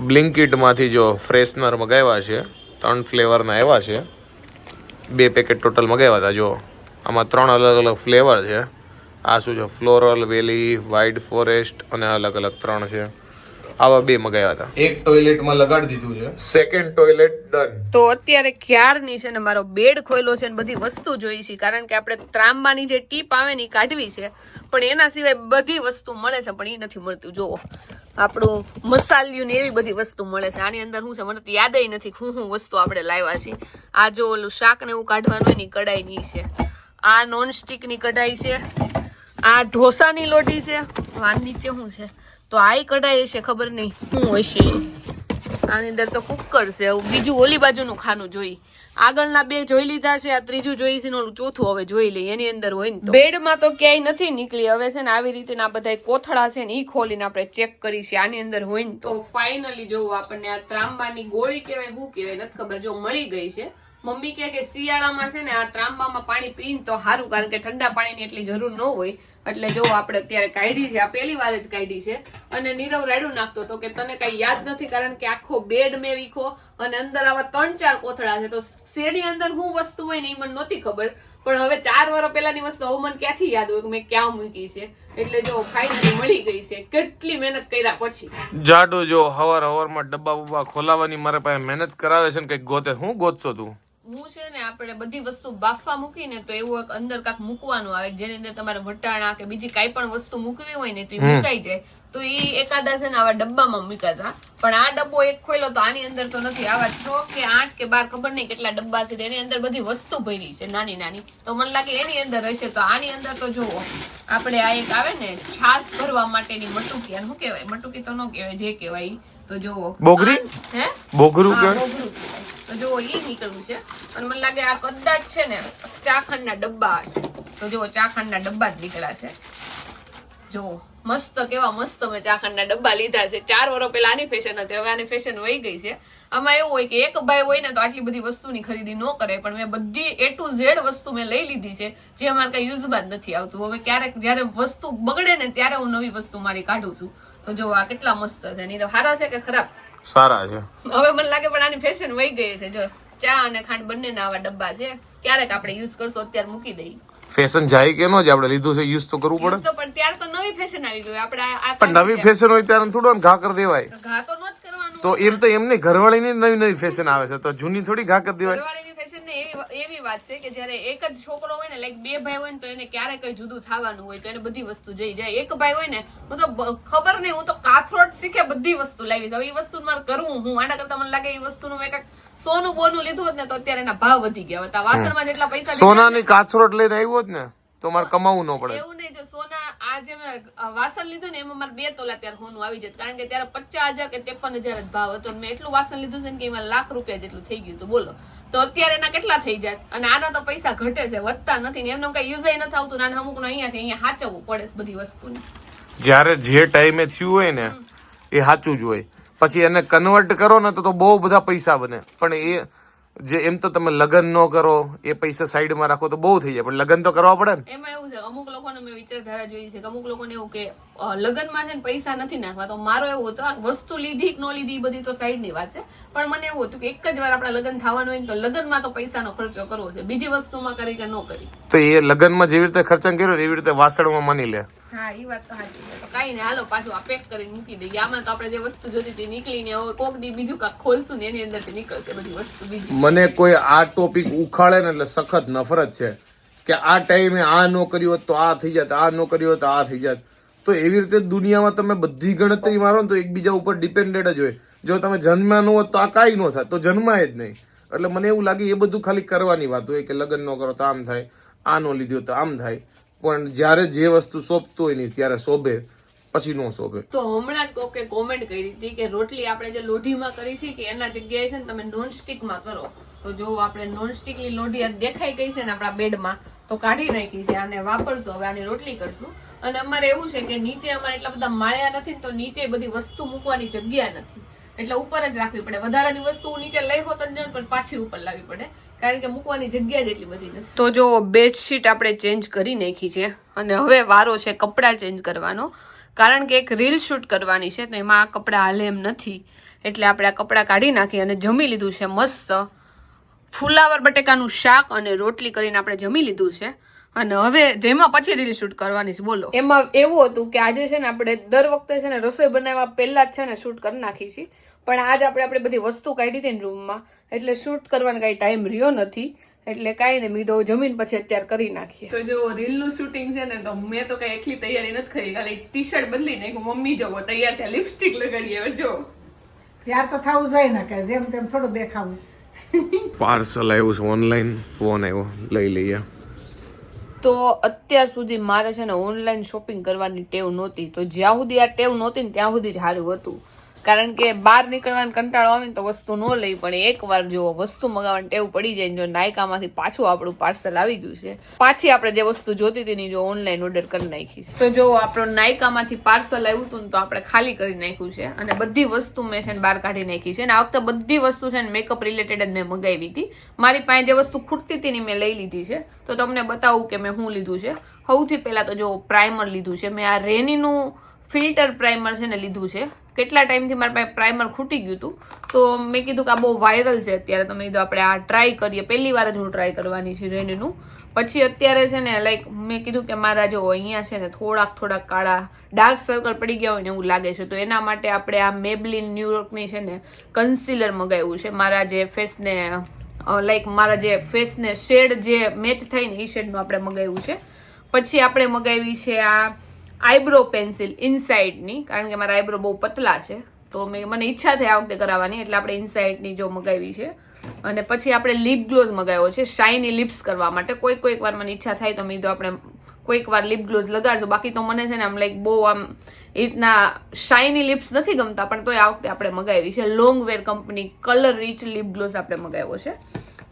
બ્લિંકિટમાંથી જો ફ્રેશનર મગાવ્યા છે, 3 ફ્લેવરના આવ્યા છે, 2 પેકેટ ટોટલ મગાવ્યા હતા. જો આમાં 3 અલગ અલગ ફ્લેવર છે. આ શું છે, ફ્લોરલ, વેલી, વ્હાઇટ ફોરેસ્ટ અને અલગ અલગ 3 છે. આવા 2 મગાવ્યા હતા. એક ટોયલેટમાં લગાડી દીધું છે, સેકન્ડ ટોયલેટ ડન. તો અત્યારે ક્યારની છે ને મારો બેડ ખોલ્યો છે ને બધી વસ્તુ જોઈ છે, કારણ કે આપણે ત્રાંબાની જે ટીપ આવે ને એ કાઢવી છે, પણ એના સિવાય બધી વસ્તુ મળે છે, પણ એ નથી મળતું. જુઓ આપણું મસાલિયું ને એવી બધી વસ્તુ મળે છે. આની અંદર શું છે મને તો યાદ નથી શું વસ્તુ આપણે લાવ્યા છીએ. આ જો ઓલું શાક ને એવું કાઢવાનું હોય ને કઢાઈ ની છે, આ નોન સ્ટિક ની કઢાઈ છે, આ ઢોસાની લોટી છે, આ નીચે શું છે તો આ કઢાઈ છે, ખબર નહીં શું હશે. આની અંદર તો કુકર છે. બીજું ઓલી બાજુનું ખાનું જોઈ, આગળના 2 જોઈ લીધા છે, આ ત્રીજું જોઈ છે, ઓલું ચોથું હવે જોઈ લઈએ. એની અંદર હોય ને બેડમાં તો ક્યાંય નથી નીકળી. હવે છે ને આવી રીતે આ બધા કોથળા છે ને એ ખોલીને આપણે ચેક કરી છે આની અંદર હોય ને તો ફાઇનલી જોવું આપણને આ ત્રાંબાની ગોળી કહેવાય શું કહેવાય નથી ખબર, જો મળી ગઈ છે. મમ્મી કહે કે શિયાળામાં છે ને આ ત્રાંબામાં પાણી પીને તો સારું, કારણ કે ઠંડા પાણીની એટલી જરૂર ન હોય. એટલે જો આપણે અત્યારે કાઢી છે, આ પહેલી વાર જ કાઢી છે. અને નીરવ રાડું નાખતો હતો કે તને કઈ યાદ નથી, કારણ કે આખો બેડ મેં વીખો અને અંદર આવા 3-4 કોથળા છે, તો શેની અંદર શું વસ્તુ હોય ને એ મને નહોતી ખબર. પણ હવે 4 વર્ષ પહેલાની વસ્તુ હવે મને ક્યાંથી યાદ હોય કે મેં ક્યાં મૂકી છે. એટલે જો ફાઇનલી મળી ગઈ છે, કેટલી મહેનત કર્યા પછી. જાડો જો હવારમાં ડબ્બા બબ્બા ખોલાવાની મારા પાસે મહેનત કરાવે છે ને કઈક ગોતે. હું ગોતશો તું? હું છે ને આપણે બધી વસ્તુ બાફવા મૂકીને તો એવું એક અંદર કાંક મૂકવાનું આવે, જેની અંદર તમારે વટાણા કે બીજી કાંઈ પણ વસ્તુ મૂકવી હોય ને તો એ મુકાઈ જાય. તો એ એકાદા છે ને આવા ડબ્બામાં મૂકાતા, પણ આ ડબ્બો એક ખોલ્યો તો આની અંદર તો નથી. આવા 6 કે 8 કે 12 ખબર નહીં કેટલા ડબ્બા છે, એની અંદર બધી વસ્તુ ભરી છે નાની નાની. તો મને લાગે એની અંદર હશે. તો આની અંદર તો જુઓ આપણે આ એક આવે ને છાશ ભરવા માટેની મટુકી, શું કહેવાય, મટુકી તો ન કહેવાય, જે કહેવાય તો જુઓ બોગરી, હે બોગરું કહેવાય. તો જો ઈ નીકળ્યું છે. અને મને લાગે આ કદાચ છે ને ચાખંડના ડબ્બા હશે. તો જો ચાખંડના ડબ્બા જ નીકળ્યા છે. જો મસ્ત, કેવા મસ્ત મેં ચાખંડના ડબ્બા લીધા છે. 4 વર્ષ પહેલા આની ફેશન હતી, હવે આની ફેશન વહી ગઈ છે. આમાં એવું હોય કે એક ભાઈ હોય ને તો આટલી બધી વસ્તુની ખરીદી ન કરે, પણ મેં બધી A to Z વસ્તુ મેં લઈ લીધી છે, જે અમારે કઈ યુઝમાં જ નથી આવતું. હવે ક્યારેક જયારે વસ્તુ બગડે ને ત્યારે હું નવી વસ્તુ મારી કાઢું છું. તો જો આ કેટલા મસ્ત છે. નીરવ સારા છે કે ખરાબ? સારા છે. હવે મને લાગે પણ આની ફેશન વહી ગઈ છે. જો ચા અને ખાંડ બંનેના આવા ડબ્બા છે, ક્યારેક આપણે યુઝ કરશું, અત્યારે મૂકી દઈએ. ફેશન જાય કે નો જ, આપણે લીધું છે યુઝ તો કરવું પડે. પણ ત્યારે તો નવી ફેશન આવી ગઈ. આપણે પણ નવી ફેશન હોય ત્યારે થોડો ઘા કરી દેવાય. ઘા તો ન જ કરવાનું. તો એમ તો એમની ઘરવાળીની નવી ફેશન આવે છે, તો જૂની થોડી ઘા કરી દેવાય. ઘરવાળીની ફેશન ને એવી વાત છે કે જયારે એક જ છોકરો હોય ને, લાઈક 2 ભાઈ હોય ને, તો એને ક્યારે કઈ જુદું થવાનું હોય, તો એને બધી વસ્તુ જઈ જાય. એક ભાઈ હોય ને, હું તો ખબર નહીં, હું તો કાથરોટ શીખે બધી વસ્તુ લાવી. હવે એ વસ્તુ મારે કરવું હું આના કરતા મને લાગે એ વસ્તુનું મેં સોનું બોનું લીધું હોત ને તો અત્યારે એના ભાવ વધી ગયા હતા. વાસણમાં જેટલા પૈસા સોનાની કાથરોટ લઈને આવ્યો જ ને તો મારે કમાવું ન પડે. એવું નહીં, જો સોના આ જે મેં વાસણ લીધું ને એમાં મારે 2 તોલા ત્યારે સોનું આવી જતું, કારણ કે ત્યારે 50,000 કે 53,000 જ ભાવ હતો. મેં એટલું વાસણ લીધું છે ને કે એમાં લાખ રૂપિયા જેટલું થઈ ગયું હતું. બોલો તો અત્યારે એના કેટલા થઈ જાય. અને આના તો પૈસા ઘટે છે, વધતા નથી ને. એમને કઈ યુઝ નથી આવતું. નાના અમુક અહીંયા સાચવવું પડે બધી વસ્તુને. જયારે જે ટાઈમે થયું હોય ને એ સાચું જ હોય. પછી એને કન્વર્ટ કરો ને તો બહુ બધા પૈસા બને. પણ એ જે એમ તો તમે લગ્ન ન કરો, એ પૈસા સાઈડમાં રાખો તો બહુ થઈ જાય, પણ લગ્ન તો કરવા પડે ને. એમાં એવું છે, અમુક લોકોને મેં વિચારધારા જોઈ છે કે અમુક લોકોને એવું કે લગ્નમાં છે ને પૈસા નથી નાખવા. તો મારો એવું હતું, આ વસ્તુ લીધી કે ન લીધી બધી તો સાઈડ ની વાત છે, પણ મને એવું હતું કે એક જ વાર આપણા લગ્ન થવાનું હોય તો લગ્નમાં તો પૈસાનો ખર્ચો કરવો છે, બીજી વસ્તુમાં કરી કે ન કરી. તો એ લગ્નમાં જેવી રીતે ખર્ચા કર્યો એવી રીતે વાસણમાં માની લે. હા, એ વાત તો સાચી છે. તો કઈ ને, હાલો પાછું આ પેક કરીને મૂકી દઈએ. આમાં તો આપણે જે વસ્તુ જોતી હતી નીકળીને હવે કોક દી બીજું કાંક ખોલશું ને એની અંદરથી નીકળશે બધી વસ્તુ બીજી. મને કોઈ આ ટોપિક ઉખાડે ને એટલે સખત નફરત છે કે આ ટાઈમે આ ન કર્યું હોત તો આ થઈ જાત, આ ન કર્યું હોત તો આ થઈ જાત. તો એવી રીતે દુનિયામાં તમે બધી ગણતરી મારો ને તો એકબીજા ઉપર ડિપેન્ડેડ જ હોય. જો તમે જન્મ્યા ન હોત તો આ કાંઈ ન થાય, તો જન્માય જ નહીં. એટલે મને એવું લાગે એ બધું ખાલી કરવાની વાત હોય કે લગ્ન ન કરો તો આમ થાય, આ ન લીધું તો આમ થાય. પણ જયારે જે વસ્તુ શોભતું હોય ને ત્યારે શોભે, પછી નો શોભે. તો હમણાં જ કોકે કોમેન્ટ કરી હતી કે રોટલી આપણે જે લોઢીમાં કરી છે કે એના જગ્યાએ છે ને તમે નોન સ્ટિકમાં કરો. તો જો આપણે નોન સ્ટિકની લોઢી દેખાઈ ગઈ છે ને આપણા બેડમાં, તો કાઢી નાખી છે, આને વાપરશું. હવે આની રોટલી કરશું. અને અમારે એવું છે કે નીચે અમારે એટલા બધા માળિયા નથી, તો નીચે બધી વસ્તુ મૂકવાની જગ્યા નથી, એટલે ઉપર જ રાખવી પડે. વધારાની વસ્તુ નીચે લઈ હોત જ નહીં, પણ પાછી ઉપર લાવવી પડે, કારણ કે મૂકવાની જગ્યા જ એટલી બધી નથી. તો જો બેડશીટ આપણે ચેન્જ કરી નાખી છે અને હવે વારો છે કપડાં ચેન્જ કરવાનો, કારણ કે એક રીલ શૂટ કરવાની છે તો એમાં આ કપડાં હાલે એમ નથી. એટલે આપણે આ કપડાં કાઢી નાખી અને જમી લીધું છે મસ્ત ફુલાવર બટેકાનું શાક અને રોટલી કરીને આપણે જમી લીધું છે. અને હવે જેમાં પછી રીલ શૂટ કરવાની છે બોલો. એમાં એવું હતું કે આજે છે ને આપણે દર વખતે છે ને રસોઈ બનાવવા પહેલા જ છે ને શૂટ કરી નાખી છીએ, પણ આજ આપણે બધી વસ્તુ કાઢી હતી ને રૂમમાં, એટલે શૂટ કરવાનો કઈ ટાઈમ રહ્યો નથી, એટલે કાંઈ ને મીધો જમીન પછી અત્યારે કરી નાખીએ. તો જો રીલનું શૂટિંગ છે ને, તો મેં તો કઈ એટલી તૈયારી નથી કરી, ખાલી ટી શર્ટ બદલી નાખ્યું. મમ્મી જવો તૈયાર થયા, લિપસ્ટિક લગાડી. હવે જો ત્યાર તો થવું જોઈએ ને કે જેમ તેમ થોડું દેખાવું. પાર્સલ આવ્યું છે ઓનલાઈન, ફોન આવ્યો, લઈ લઈએ. તો અત્યાર સુધી મારે છે ને ઓનલાઈન શોપિંગ કરવાની ટેવ નહોતી, તો જ્યાં સુધી આ ટેવ નહોતી ને ત્યાં સુધી જ સારું હતું, કારણ કે બહાર નીકળવાનો કંટાળો આવે ને તો વસ્તુ ન લઈ, પણ એકવાર જો વસ્તુ મગાવવાની ટેવ પડી જાય, જો નાયકામાંથી પાછું આપણું પાર્સલ આવી ગયું છે, પાછી આપણે જે વસ્તુ જોતી હતી ને જો ઓનલાઈન ઓર્ડર કરી નાખી છે. તો જો આપણું નાયકામાંથી પાર્સલ આવ્યું હતું ને તો આપણે ખાલી કરી નાખ્યું છે, અને બધી વસ્તુ મેં છે ને બહાર કાઢી નાખી છે. અને આ વખતે બધી વસ્તુ છે ને મેકઅપ રિલેટેડ જ મેં મગાવી હતી. મારી પાસે જે વસ્તુ ખૂટતી હતી ને મેં લઈ લીધી છે. તો તમને બતાવું કે મેં શું લીધું છે. સૌથી પહેલા તો જો પ્રાઇમર લીધું છે મેં, આ રેનીનું ફિલ્ટર પ્રાઇમર છે ને લીધું છે. કેટલા ટાઈમથી મારા પાસે પ્રાઇમર ખૂટી ગયું હતું, તો મેં કીધું કે આ બહુ વાયરલ છે અત્યારે, તો મેં કીધું આપણે આ ટ્રાય કરીએ. પહેલી વાર જ હું ટ્રાય કરવાની છે રેનીનું. પછી અત્યારે છે ને લાઈક મેં કીધું કે મારા જો અહીંયા છે ને થોડાક કાળા ડાર્ક સર્કલ પડી ગયા હોય ને એવું લાગે છે, તો એના માટે આપણે આ મેબલિન ન્યુયોર્કની છે ને કન્સીલર મગાવ્યું છે. મારા જે ફેસને લાઈક મારા જે ફેસને શેડ જે મેચ થાય ને એ શેડનું આપણે મગાવ્યું છે. પછી આપણે મગાવી છે આ આઈબ્રો પેન્સિલ ઇનસાઇડની, કારણ કે મારા આઈબ્રો બહુ પતલા છે, તો મને ઈચ્છા થઈ આ વખતે કરાવવાની, એટલે આપણે ઇનસાઇડની જો મગાવી છે. અને પછી આપણે લિપ ગ્લોઝ મગાવ્યો છે શાઇની લિપ્સ કરવા માટે. કોઈક વાર મને ઈચ્છા થાય તો મેં તો આપણે કોઈક વાર લિપ ગ્લોઝ લગાડજો, બાકી તો મને છે ને આમ લાઈક બહુ આમ એ રીતના શાઇની લિપ્સ નથી ગમતા, પણ તોય આ વખતે આપણે મગાવી છે longwear company colour rich lip gloss આપણે મગાવ્યો છે.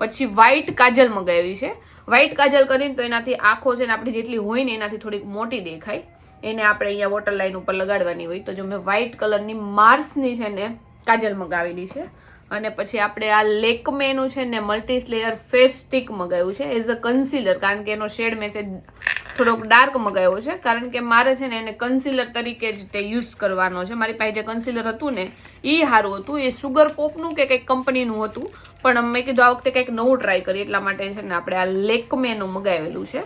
પછી વ્હાઈટ કાજલ મગાવી છે. વ્હાઈટ કાજલ કરીને તો એનાથી આંખો છે ને આપણી જેટલી હોય ને એનાથી થોડીક મોટી દેખાય, એને આપણે અહીંયા વોટર લાઈન ઉપર લગાડવાની હોય. તો જો મેં વ્હાઈટ કલરની માર્સની છે ને કાજલ મગાવેલી છે. અને પછી આપણે આ લેકમેનું છે ને મલ્ટી સ્લેયર ફેસ સ્ટિક મગાવ્યું છે એઝ અ કન્સીલર, કારણ કે એનો શેડ મેં થોડોક ડાર્ક મગાવ્યો છે, કારણ કે મારે છે ને એને કન્સીલર તરીકે જ તે યુઝ કરવાનો છે. મારી પાસે જે કન્સીલર હતું ને એ સારું હતું, એ સુગર પોપનું કે કંઈક કંપનીનું હતું, પણ મેં કીધું આ વખતે કંઈક નવું ટ્રાય કરીએ, એટલા માટે છે ને આપણે આ લેકમેનું મગાવેલું છે.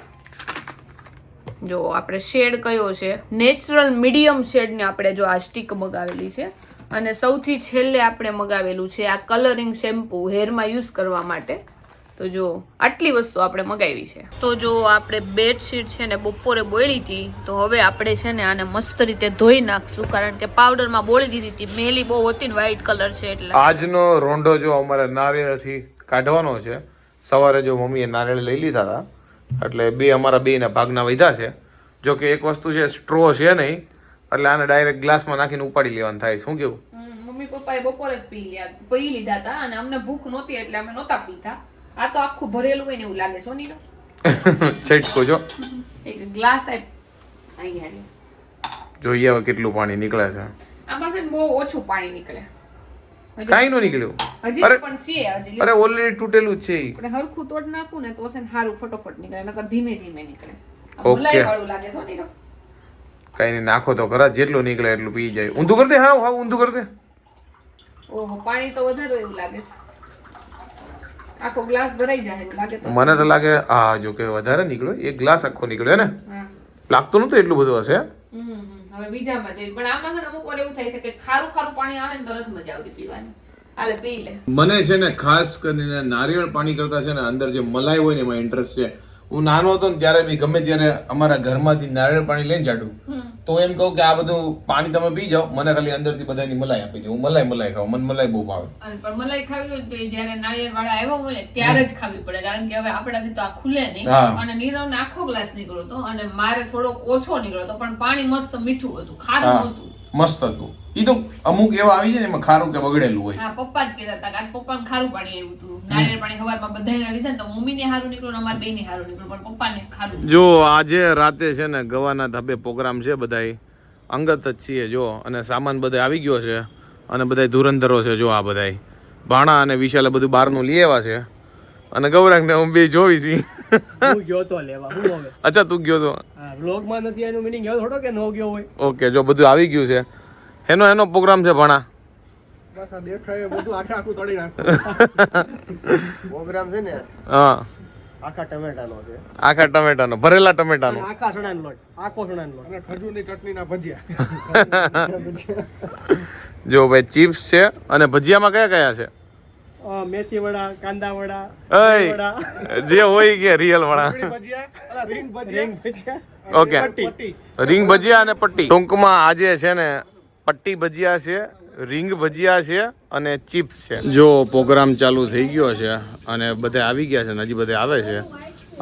જો આપણે શેડ કયો છે, નેચરલ મીડિયમ શેડને આપણે જો આ સ્ટીક મગાવેલી છે. અને સૌથી છેલ્લે આપણે મગાવેલું છે આ કલરિંગ શેમ્પુ હેરમાં યુઝ કરવા માટે. તો જો આટલી વસ્તુ આપણે મગાવી છે. તો જો આપણે બેડશીટ છે ને બપોરે બોળી હતી, તો હવે આપણે છે ને આને મસ્ત રીતે ધોઈ નાખશું, કારણ કે પાવડરમાં બોળી દીધી હતી, મેલી બહુ હતી ને વ્હાઈટ કલર છે એટલે. આજનો રોંઢો જો અમારે નારિયેળથી કાઢવાનો છે. સવારે જો મમ્મીએ નારિયેળ લઈ લીધા હતા, એટલે અમારા બેના ભાગના વધ્યા છે. જો કે એક વસ્તુ છે, સ્ટ્રો છે નહીં, એટલે આને ડાયરેક્ટ ગ્લાસમાં નાખીને ઉપાડી લેવાનું થાય. શું કેવું? મમ્મી પપ્પાએ બપોરે જ પી લીધા હતા, અને અમને ભૂખ નહોતી એટલે અમે નહોતા પીતા. આ તો આખું ભરેલું હોય ને એવું લાગે છે નીનો. છટકો જો એક ગ્લાસ અહીંયા જોઈએ હવે કેટલું પાણી નીકળે છે. આમાં છે ને બહુ ઓછું પાણી નીકળે, કાઈ નો નીકળ્યું હજી પણ છે. હજી અરે ઓલરેડી તૂટેલું જ છે. આપણે હરખું તોડ નાખું ને તો છે ને સારું ફટોફટ નીકળે, નકર ધીમે ધીમે નીકળે. ઓકે, મલાઈ વાળું લાગે છે નીનો. કઈ નહીં, નાખો તો ખરા, જેટલું નીકળે એટલું પી જાય. ઊંધું કરી દે, હા ઊંધું કરી દે. ઓહો, પાણી તો વધારે એવું લાગે છે, આખો ગ્લાસ ભરાઈ જાય એવું લાગે. તો મને તો લાગે હા, જો કે વધારે નીકળ્યો, એક ગ્લાસ આખો નીકળ્યો ને, લાગતું નતું એટલું બધું હશે. હવે બીજામાં જઈ, પણ આમાં છે ને અમુક વાર એવું થાય છે કે ખારું પાણી આવે ને તો નથી મજા આવતી પીવાની. હાલે પી લે. મને છે ને ખાસ કરીને નારિયેળ પાણી કરતા છે ને અંદર જે મલાઈ હોય ને એમાં ઇન્ટરેસ્ટ છે. હું નાનો હતો ને ત્યારે બી ગમે ત્યારે અમારા ઘરમાંથી નારિયેળ પાણી લઈને જાડું, તો એમ કહું કે આ બધું પાણી તમે પી જાઓ, મને ખાલી અંદરથી બધાની મલાઈ આપી દો. હું મલાઈ ખાઉં, મને મલાઈ બહુ ભાવે. પણ મલાઈ ખાવી હોય તો જયારે નારિયેળ વાળા આવ્યા હોય ને ત્યારે જ ખાવી પડે, કારણ કે હવે આપણાથી તો આ ખુલે નહીં. અને નીરવને આખો ગ્લાસ નીકળ્યો હતો અને મારે થોડોક ઓછો નીકળ્યો હતો, પણ પાણી મસ્ત મીઠું હતું, ખારું નહોતું. મસ્ત હતું. ઈ તો અમુક એવા આવી જાય ને એમાં ખારું કે બગડેલું હોય. હા, પપ્પા જ કહેતા હતા કે પપ્પાને ખારું પાણી આવ્યું હતું. નારિયેળ પાણી સવારમાં બધાને લીધા ને તો મમ્મીને હારું નીકળ્યું ને અમારા બેને હારું નીકળ્યું, પણ પપ્પાને ખારું. જો આજે રાતે છે ને ગવાના ધાબે પ્રોગ્રામ છે, બધાય અંગત જ છીએ જો, અને સામાન બધા આવી ગયો છે, અને બધાય ધુરંધરો છે જો. આ બધાય ભાણા અને વિશાલે બધું બહારનું લઈ આવ્યા છે, અને ગૌરાંગ ને હું બે જોઈ છી. હું ગયો તો લેવા. હું હવે અચ્છા તું ગયો તો? હા, વ્લોગમાં નથી એનું મીનિંગ એવો થોડો કે નો ગયો હોય. ઓકે, જો બધું આવી ગયું છે. એનો પ્રોગ્રામ છે ભાણા. પાછા દેખાય એ બધું આખું તળી નાખો. પ્રોગ્રામ છે ને હા આખા ટમેટાનો છે. આખા ટમેટાનો, ભરેલા ટમેટાનો. આખા ચણાનો લોટ, આખો ચણાનો લોટ અને ખજૂરની ચટણીના ભજીયા. જો ભાઈ ચિપ્સ છે અને ભજીયામાં કયા કયા છે? મેથી વડા, કાંદા વડા, અય વડા, જે હોય કે રિયલ વાળા. ભજીયા, રીંગ ભજીયા. ઓકે, રીંગ ભજીયા અને પટ્ટી. ટૂંકમાં આજે છે ને પટ્ટી ભજીયા છે, રીંગ ભજીયા છે અને ચિપ્સ છે. જો પ્રોગ્રામ ચાલુ થઈ ગયો છે અને બધા આવી ગયા છે ને હજી બધા આવે છે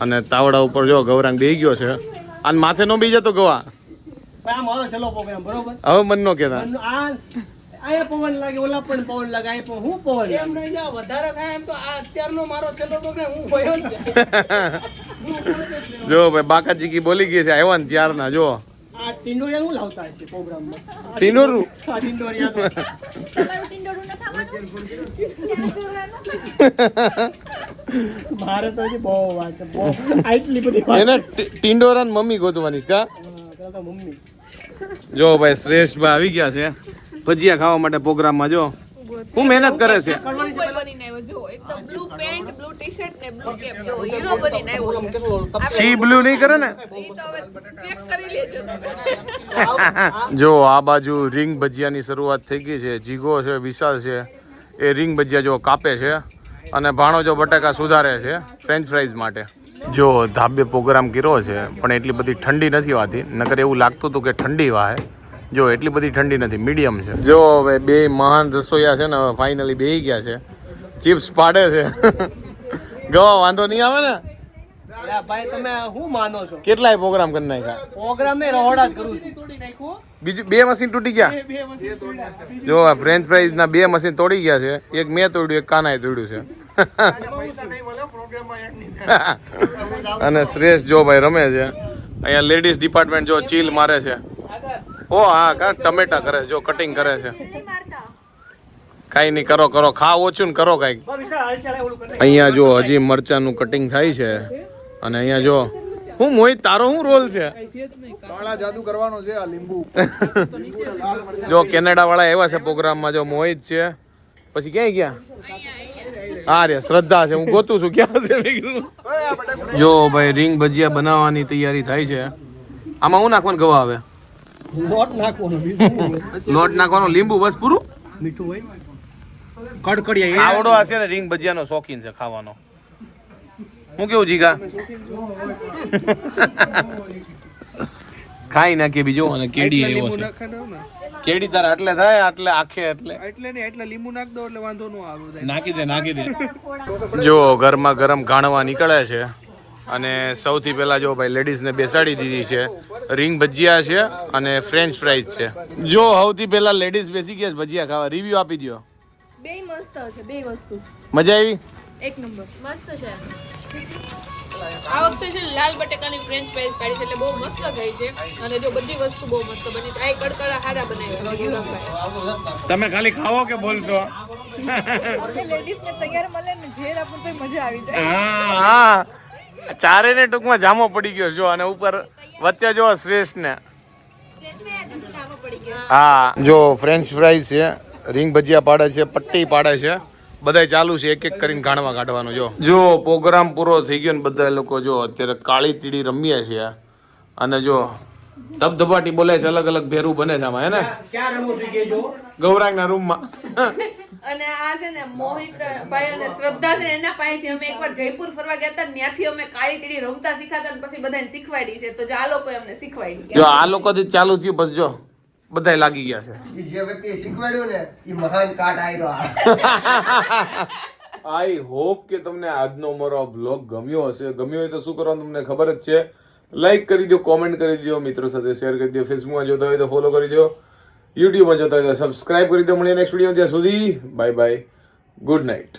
અને તાવડા ઉપર જો ગૌરાંગ બેહી ગયો છે અને માથે નો બેહી જતો ગવા. આ મારો છેલ્લો પ્રોગ્રામ, બરોબર? હવે મન નો કેતા. આયા પવન લાગે, ઓલા પણ પવન લાગે, આયા પણ હું પવન એમ નહીં જાવ વધારે થાય એમ તો આ અત્યારનો મારો છેલ્લો પ્રોગ્રામ હું હોયો જ જો ભાઈ બાકાજી કી બોલી ગઈ છે આવ્યા ને ત્યારના. જો આ ટિંડોરિયા હું લાવતા હશે પ્રોગ્રામમાં. ટીનોરું આ ટિંડોરિયા તો મારે તો હજી બહુ વાત છે, બહુ આટલી બધી વાત. એને ટિંડોરા ને મમ્મી ગોતવાની છે કા? પેલા તો મમ્મી જો ભાઈ શ્રેષ્ઠભાઈ આવી ગયા છે ભજીયા ખાવા માટે પ્રોગ્રામમાં. જો હું મહેનત કરે છે. બ્લુ બોય બનીને આવ્યો જો, એકદમ બ્લુ પેન્ટ, બ્લુ ટી-શર્ટ ને બ્લુ કેપ, જો હીરો બનીને આવ્યો. સી બ્લુ નહીં કરે ને? ઈ તો હવે ચેક કરી લેજો તમે. જો આ બાજુ રીંગ ભજીયાની શરૂઆત થઈ ગઈ છે. જીગો છે, વિશાલ છે, એ રીંગ ભજીયા જો કાપે છે અને ભાણો જો બટાકા સુધારે છે ફ્રેન્ચ ફ્રાઈઝ માટે. જો ધાબે પ્રોગ્રામ કર્યો છે પણ એટલી બધી ઠંડી નથી વાતી, નકર એવું લાગતું હતું કે ઠંડી વાહે. જો એટલી બધી ઠંડી નથી, મીડિયમ છે. જો હવે બે મહાન રસોઈયા છે ને ફાઇનલી બેહી ગયા છે, ચિપ્સ પાડે છે. ગવા વાંધો નહીં આવે ને? અલ્યા ભાઈ તમે શું માનો છો? કેટલાય પ્રોગ્રામ કરી નાખ્યા. પ્રોગ્રામ ને રહોડા જ કરું છું. બીજું બે મશીન તૂટી ગયા. જો આ ફ્રેન્ચ ફ્રાઈઝ ના બે મશીન તોડી ગયા છે. એક મેં તોડ્યું, એક કાનાએ તોડ્યું છે. અને શ્રેષ્ઠ જો ભાઈ રમે છે. અહીંયા લેડીઝ ડિપાર્ટમેન્ટ જો ચીલ મારે છે. ઓ હા કા ટમેટા કરે છે, જો કટિંગ કરે છે. કઈ નહીં, કરો કરો, ખા ઓછું ને કરો કઈક. અહીંયા જો હજી મરચાનું કટિંગ થાય છે અને અહીંયા જો હું મોહિત તારો શું રોલ છે? કાળા જાદુ કરવાનો છે આ લીંબુ. જો કેનેડા વાળા આવ્યા છે પ્રોગ્રામમાં. જો મોહિત છે, પછી ક્યાંય ગયા? હા રે શ્રદ્ધા છે, હું ગોતું છું ક્યાં છે. જો ભાઈ રીંગ ભજીયા બનાવવાની તૈયારી થાય છે. આમાં હું નાખવાનું ગવા આવે? લોટ નાખવાનો, બીજું લોટ નાખવાનો, લીંબુ, બસ પૂરું. મીઠું હોય, કડકડિયા આવડો હશે ને રીંગ ભજીયાનો શોખીન છે ખાવાનો. હું કેવું જીગા? ખાઈ નાખીએ બીજું. અને કેડી એવો છે. કેડી તારે એટલે થાય, આટલે આખે એટલે લીંબુ નાખ દો એટલે વાંધો ન આવે. નાખી દે, નાખી દે. જો ગરમા ગરમ ગાણવા નીકળે છે અને સૌથી પહેલા જો ભાઈ લેડીઝને બેસાડી દીધી છે. રીંગ ભજીયા છે અને ફ્રેન્ચ ફ્રાઈઝ છે. જો સૌથી પહેલા લેડીઝ બેસી ગયા છે ભજીયા ખાવા. રિવ્યુ આપી દો. બે મસ્ત છે, બે વસ્તુ મજા આવી? એક નંબર મસ્ત છે. આ વખતે છે ને લાલ બટેકાની ફ્રેન્ચ ફ્રાઈઝ પાડી છે એટલે બહુ મસ્ત થઈ છે અને જો બધી વસ્તુ બહુ મસ્ત બની છે. આ કડકડા હારા બનાવ્યા. તમે ખાલી ખાવો કે બોલશો? લેડીઝ ને તૈયાર મળે ને ઘેર આપણ તો મજા આવી જાય. હા, ચારે ને ટૂંકમાં જામો પડી ગયો જો. અને ઉપર વચ્ચે જો શ્રેષ્ઠ ને. હા જો ફ્રેન્ચ ફ્રાઈઝ છે, રીંગ ભજીયા પાડે છે, પટ્ટી પાડે છે, બધાય ચાલુ છે. એક એક કરીને ગાણવા કાઢવાનું. જો પ્રોગ્રામ પૂરો થઈ ગયો ને બધા લોકો જો અત્યારે કાળી તીડી રમીએ છીએ અને જો ધબધબાટી બોલે છે, અલગ અલગ ભેરું બને છે આમાં, હે ને? ક્યાં રમો છો કે જો ગૌરાંગના રૂમમાં. અને આ છે ને મોહિત ભાઈ અને શ્રદ્ધા છે એના પાસેથી અમે એકવાર જયપુર ફરવા ગયા હતા, ત્યાંથી અમે કાળી તીડી રમતા શીખાતા અને પછી બધાને શીખવાડી છે. તો જો આ લોકો અમને શીખવાડી. જો આ લોકોથી ચાલુ થયું બસ જો બધાય લાગી ગયા છે. જે વ્યક્તિએ શીખવાડ્યું ને એ મહાન કાટ આવ્યો. આઈ હોપ કે તમને આજનો મારો વ્લોગ ગમ્યો હશે. ગમ્યો હોય તો શું કરવાનું તમને ખબર જ છે. લાઈક કરી દો, કોમેન્ટ કરી દો, મિત્રો સાથે શેર કરી દો, ફેસબુકમાં જોતા હોય તો ફોલો કરી દો, યુટ્યુબમાં જોતા હોય તો સબસ્ક્રાઇબ કરી દો. મળીએ નેક્સ્ટ વિડીયો. ત્યાં સુધી બાય બાય, ગુડ નાઇટ.